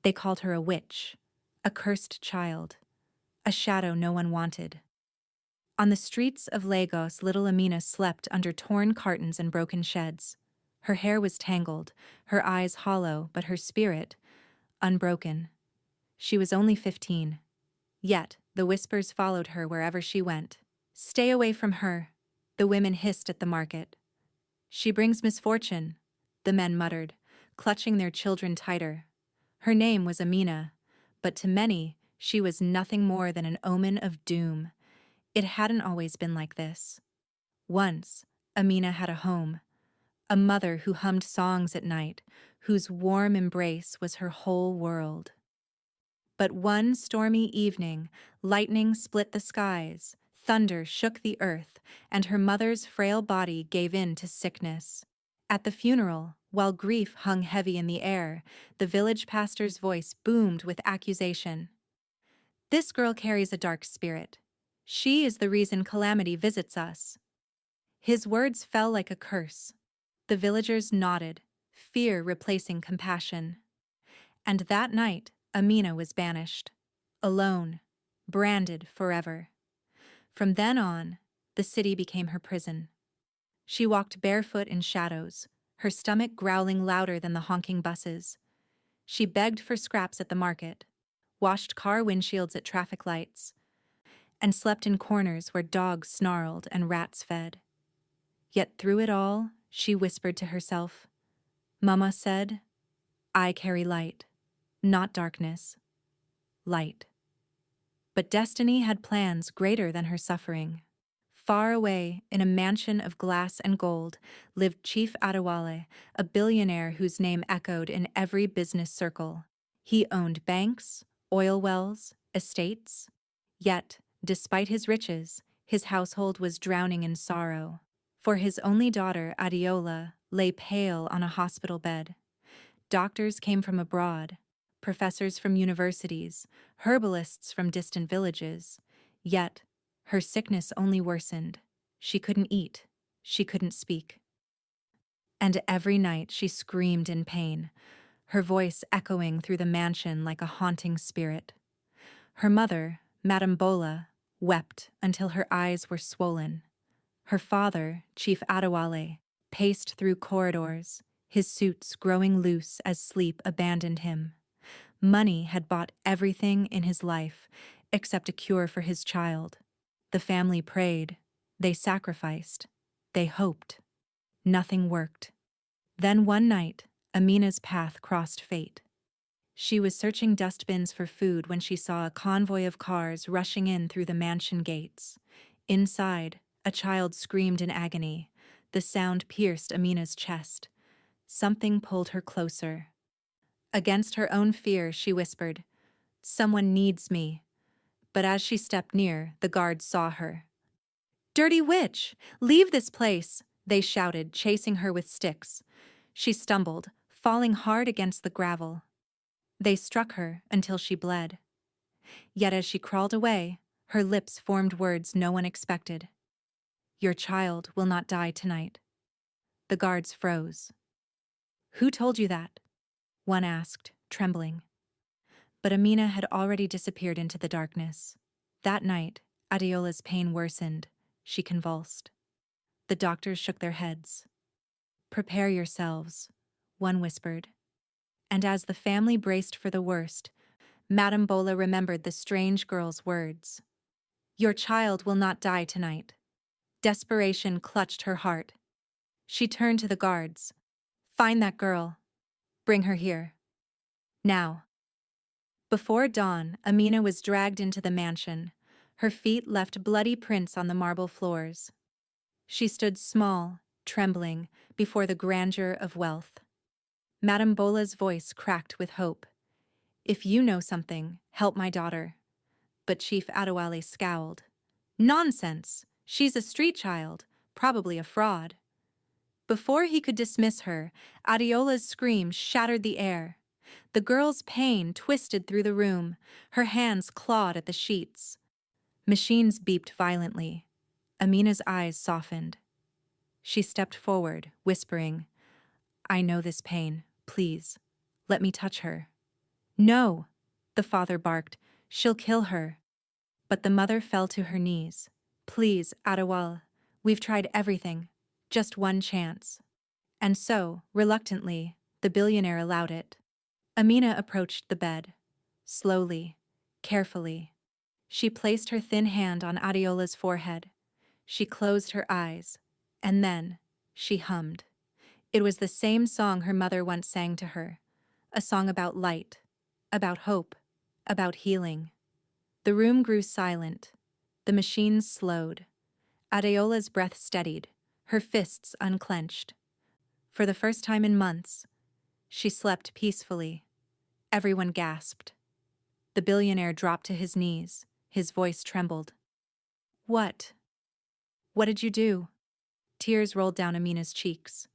They called her a witch, a cursed child, a shadow no one wanted. On the streets of Lagos, little Amina slept under torn cartons and broken sheds. Her hair was tangled, her eyes hollow, but her spirit unbroken. She was only 15. Yet, the whispers followed her wherever she went. "Stay away from her," the women hissed at the market. "She brings misfortune," the men muttered, clutching their children tighter. Her name was Amina, but to many, she was nothing more than an omen of doom. It hadn't always been like this. Once, Amina had a home, a mother who hummed songs at night, whose warm embrace was her whole world. But one stormy evening, lightning split the skies, thunder shook the earth, and her mother's frail body gave in to sickness. At the funeral, while grief hung heavy in the air, the village pastor's voice boomed with accusation. "This girl carries a dark spirit. She is the reason calamity visits us." His words fell like a curse. The villagers nodded, fear replacing compassion. And that night, Amina was banished. Alone, branded forever. From then on, the city became her prison. She walked barefoot in shadows, her stomach growling louder than the honking buses. She begged for scraps at the market, washed car windshields at traffic lights, and slept in corners where dogs snarled and rats fed. Yet through it all, she whispered to herself, "Mama said, I carry light, not darkness, light." But destiny had plans greater than her suffering. Far away, in a mansion of glass and gold, lived Chief Adewale, a billionaire whose name echoed in every business circle. He owned banks, oil wells, estates. Yet, despite his riches, his household was drowning in sorrow. For his only daughter, Adeola, lay pale on a hospital bed. Doctors came from abroad, professors from universities, herbalists from distant villages. Yet, her sickness only worsened. She couldn't eat. She couldn't speak. And every night she screamed in pain, her voice echoing through the mansion like a haunting spirit. Her mother, Madame Bola, wept until her eyes were swollen. Her father, Chief Adewale, paced through corridors, his suits growing loose as sleep abandoned him. Money had bought everything in his life except a cure for his child. The family prayed, they sacrificed, they hoped. Nothing worked. Then one night, Amina's path crossed fate. She was searching dustbins for food when she saw a convoy of cars rushing in through the mansion gates. Inside, a child screamed in agony. The sound pierced Amina's chest. Something pulled her closer. Against her own fear, she whispered, "Someone needs me." But as she stepped near, the guards saw her. "Dirty witch! Leave this place!" they shouted, chasing her with sticks. She stumbled, falling hard against the gravel. They struck her until she bled. Yet as she crawled away, her lips formed words no one expected. "Your child will not die tonight." The guards froze. "Who told you that?" one asked, trembling. But Amina had already disappeared into the darkness. That night, Adeola's pain worsened. She convulsed. The doctors shook their heads. "Prepare yourselves," one whispered. And as the family braced for the worst, Madame Bola remembered the strange girl's words. "Your child will not die tonight." Desperation clutched her heart. She turned to the guards. "Find that girl. Bring her here. Now." Before dawn, Amina was dragged into the mansion. Her feet left bloody prints on the marble floors. She stood small, trembling, before the grandeur of wealth. Madame Bola's voice cracked with hope. "If you know something, help my daughter." But Chief Adewale scowled. "Nonsense! She's a street child, probably a fraud." Before he could dismiss her, Adeola's scream shattered the air. The girl's pain twisted through the room, her hands clawed at the sheets. Machines beeped violently. Amina's eyes softened. She stepped forward, whispering, "I know this pain. Please, let me touch her." No, the father barked. She'll kill her. But the mother fell to her knees. Please, Adewale, we've tried everything. Just one chance. And so, reluctantly, the billionaire allowed it. Amina approached the bed. Slowly, carefully. She placed her thin hand on Adeola's forehead. She closed her eyes. And then, she hummed. It was the same song her mother once sang to her. A song about light, about hope, about healing. The room grew silent. The machines slowed. Adeola's breath steadied, her fists unclenched. For the first time in months, she slept peacefully. Everyone gasped. The billionaire dropped to his knees. His voice trembled. What? What did you do? Tears rolled down Amina's cheeks.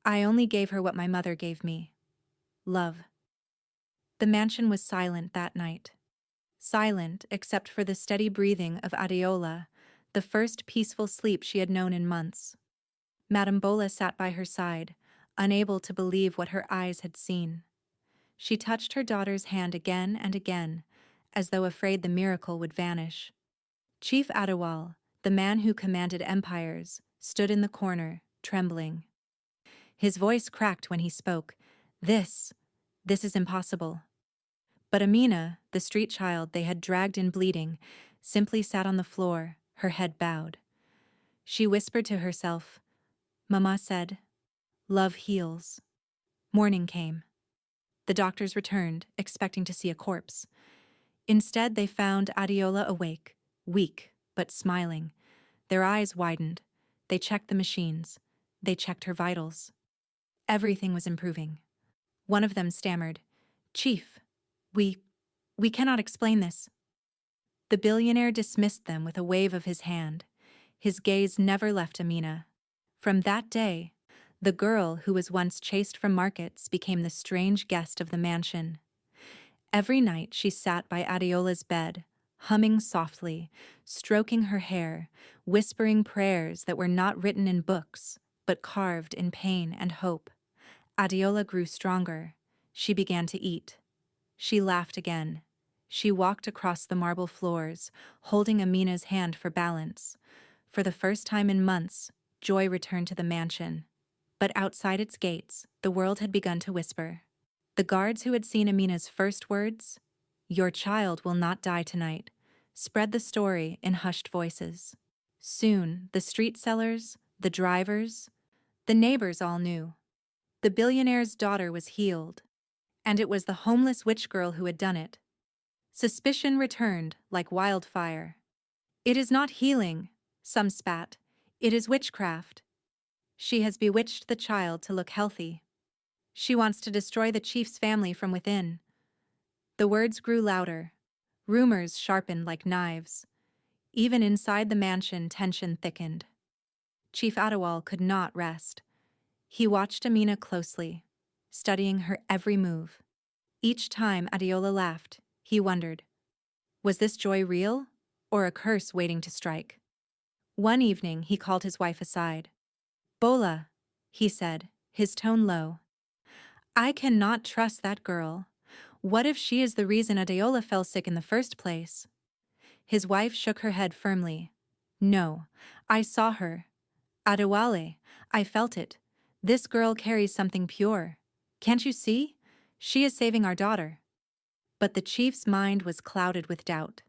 I only gave her what my mother gave me. Love. The mansion was silent that night. Silent except for the steady breathing of Adeola, the first peaceful sleep she had known in months. Madame Bola sat by her side, unable to believe what her eyes had seen. She touched her daughter's hand again and again, as though afraid the miracle would vanish. Chief Adewale, the man who commanded empires, stood in the corner, trembling. His voice cracked when he spoke. This is impossible. But Amina, the street child they had dragged in bleeding, simply sat on the floor, her head bowed. She whispered to herself, Mama said, love heals. Morning came. The doctors returned, expecting to see a corpse. Instead, they found Adeola awake, weak, but smiling. Their eyes widened. They checked the machines. They checked her vitals. Everything was improving. One of them stammered, Chief, we cannot explain this. The billionaire dismissed them with a wave of his hand. His gaze never left Amina. From that day, the girl who was once chased from markets became the strange guest of the mansion. Every night she sat by Adeola's bed, humming softly, stroking her hair, whispering prayers that were not written in books, but carved in pain and hope. Adeola grew stronger. She began to eat. She laughed again. She walked across the marble floors, holding Amina's hand for balance. For the first time in months, joy returned to the mansion. But outside its gates, the world had begun to whisper. The guards who had seen Amina's first words, "Your child will not die tonight," spread the story in hushed voices. Soon, the street sellers, the drivers, the neighbors all knew. The billionaire's daughter was healed, and it was the homeless witch girl who had done it. Suspicion returned like wildfire. It is not healing, some spat. It is witchcraft. She has bewitched the child to look healthy. She wants to destroy the chief's family from within. The words grew louder. Rumors sharpened like knives. Even inside the mansion, tension thickened. Chief Adewale could not rest. He watched Amina closely, studying her every move. Each time Adeola laughed, he wondered, was this joy real, or a curse waiting to strike? One evening he called his wife aside. Bola, he said, his tone low. I cannot trust that girl. What if she is the reason Adeola fell sick in the first place? His wife shook her head firmly. No, I saw her. Adewale, I felt it. This girl carries something pure. Can't you see? She is saving our daughter. But the chief's mind was clouded with doubt.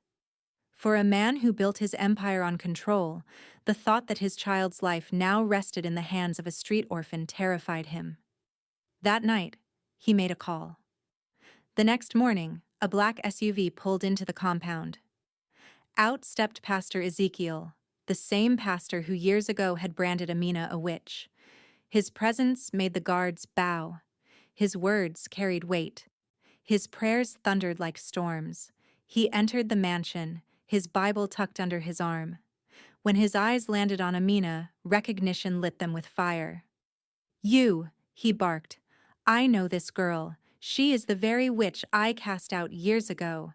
For a man who built his empire on control, the thought that his child's life now rested in the hands of a street orphan terrified him. That night, he made a call. The next morning, a black SUV pulled into the compound. Out stepped Pastor Ezekiel, the same pastor who years ago had branded Amina a witch. His presence made the guards bow. His words carried weight. His prayers thundered like storms. He entered the mansion, his Bible tucked under his arm. When his eyes landed on Amina, recognition lit them with fire. You, he barked. I know this girl. She is the very witch I cast out years ago.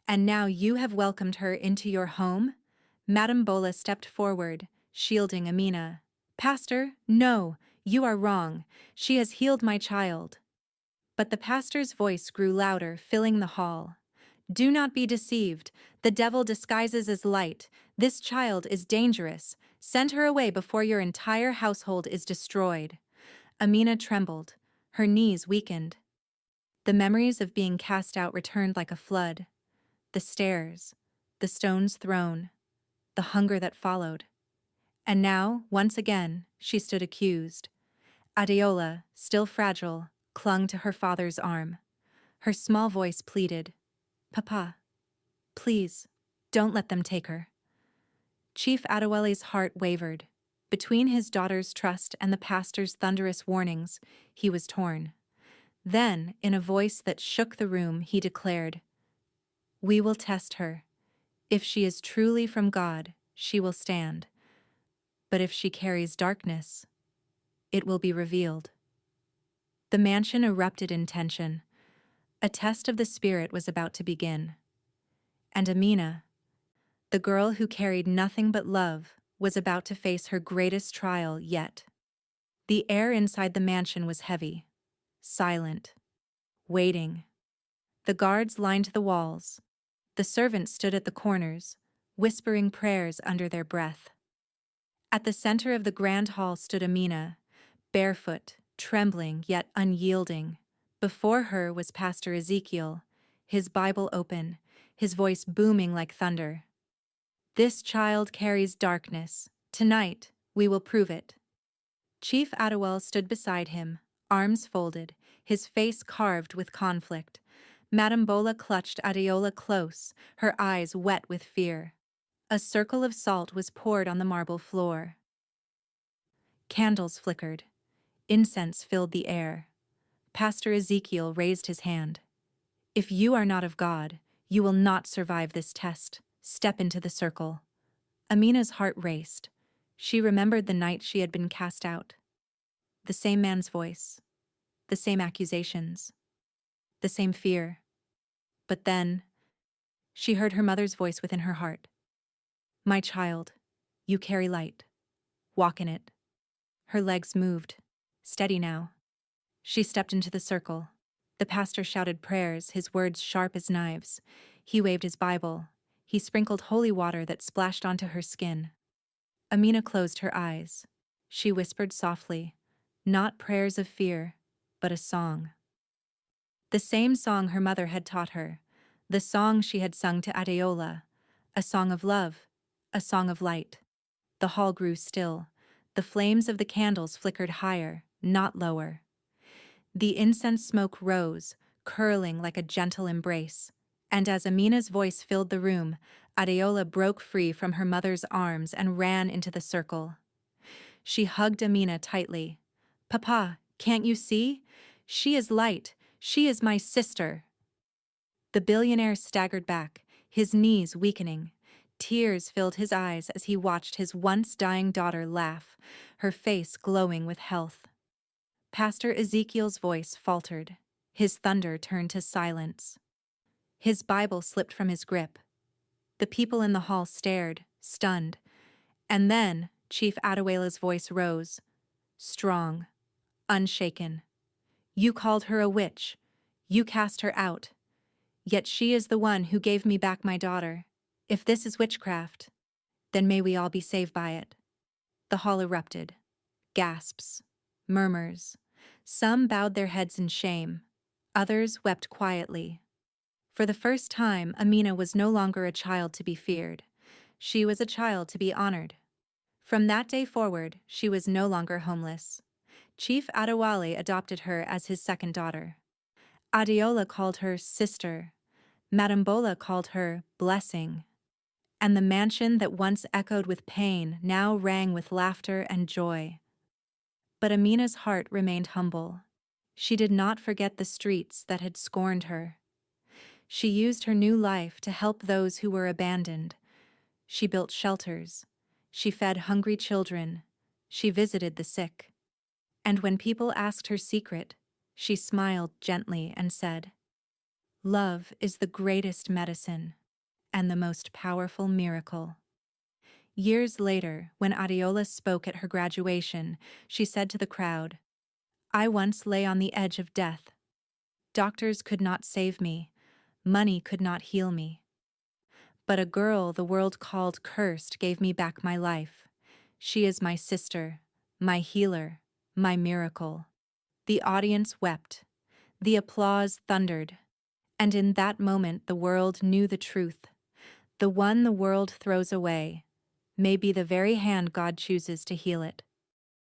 And now you have welcomed her into your home? Madame Bola stepped forward, shielding Amina. Pastor, no, you are wrong. She has healed my child. But the pastor's voice grew louder, filling the hall. Do not be deceived. The devil disguises as light. This child is dangerous. Send her away before your entire household is destroyed. Amina trembled. Her knees weakened. The memories of being cast out returned like a flood. The stairs, the stones thrown, the hunger that followed. And now, once again, she stood accused. Adeola, still fragile, clung to her father's arm. Her small voice pleaded, Papa, please, don't let them take her. Chief Adewale's heart wavered. Between his daughter's trust and the pastor's thunderous warnings, he was torn. Then, in a voice that shook the room, he declared, We will test her. If she is truly from God, she will stand. But if she carries darkness, it will be revealed. The mansion erupted in tension. A test of the spirit was about to begin. And Amina, the girl who carried nothing but love, was about to face her greatest trial yet. The air inside the mansion was heavy, silent, waiting. The guards lined the walls. The servants stood at the corners, whispering prayers under their breath. At the center of the grand hall stood Amina, barefoot, trembling yet unyielding. Before her was Pastor Ezekiel, his Bible open, his voice booming like thunder. This child carries darkness. Tonight, we will prove it. Chief Adewale stood beside him, arms folded, his face carved with conflict. Madame Bola clutched Adeola close, her eyes wet with fear. A circle of salt was poured on the marble floor. Candles flickered. Incense filled the air. Pastor Ezekiel raised his hand. If you are not of God, you will not survive this test. Step into the circle. Amina's heart raced. She remembered the night she had been cast out. The same man's voice. The same accusations. The same fear. But then, she heard her mother's voice within her heart. My child, you carry light. Walk in it. Her legs moved. Steady now. She stepped into the circle. The pastor shouted prayers, his words sharp as knives. He waved his Bible. He sprinkled holy water that splashed onto her skin. Amina closed her eyes. She whispered softly, not prayers of fear, but a song. The same song her mother had taught her, the song she had sung to Adeola, a song of love, a song of light. The hall grew still. The flames of the candles flickered higher, not lower. The incense smoke rose, curling like a gentle embrace. And as Amina's voice filled the room, Adeola broke free from her mother's arms and ran into the circle. She hugged Amina tightly. Papa, can't you see? She is light. She is my sister. The billionaire staggered back, his knees weakening. Tears filled his eyes as he watched his once dying daughter laugh, her face glowing with health. Pastor Ezekiel's voice faltered. His thunder turned to silence. His Bible slipped from his grip. The people in the hall stared, stunned. And then Chief Adewale's voice rose, strong, unshaken. You called her a witch. You cast her out. Yet she is the one who gave me back my daughter. If this is witchcraft, then may we all be saved by it. The hall erupted. Gasps, murmurs. Some bowed their heads in shame. Others wept quietly. For the first time, Amina was no longer a child to be feared. She was a child to be honored. From that day forward, she was no longer homeless. Chief Adewale adopted her as his second daughter. Adeola called her sister. Madame Bola called her blessing. And the mansion that once echoed with pain now rang with laughter and joy. But Amina's heart remained humble. She did not forget the streets that had scorned her. She used her new life to help those who were abandoned. She built shelters. She fed hungry children. She visited the sick. And when people asked her secret, she smiled gently and said, Love is the greatest medicine and the most powerful miracle. Years later, when Adeola spoke at her graduation, she said to the crowd, I once lay on the edge of death, Doctors could not save me. Money could not heal me. But a girl the world called cursed gave me back my life. She is my sister, my healer, my miracle. The audience wept. The applause thundered. And in that moment the world knew the truth. The one the world throws away may be the very hand God chooses to heal it.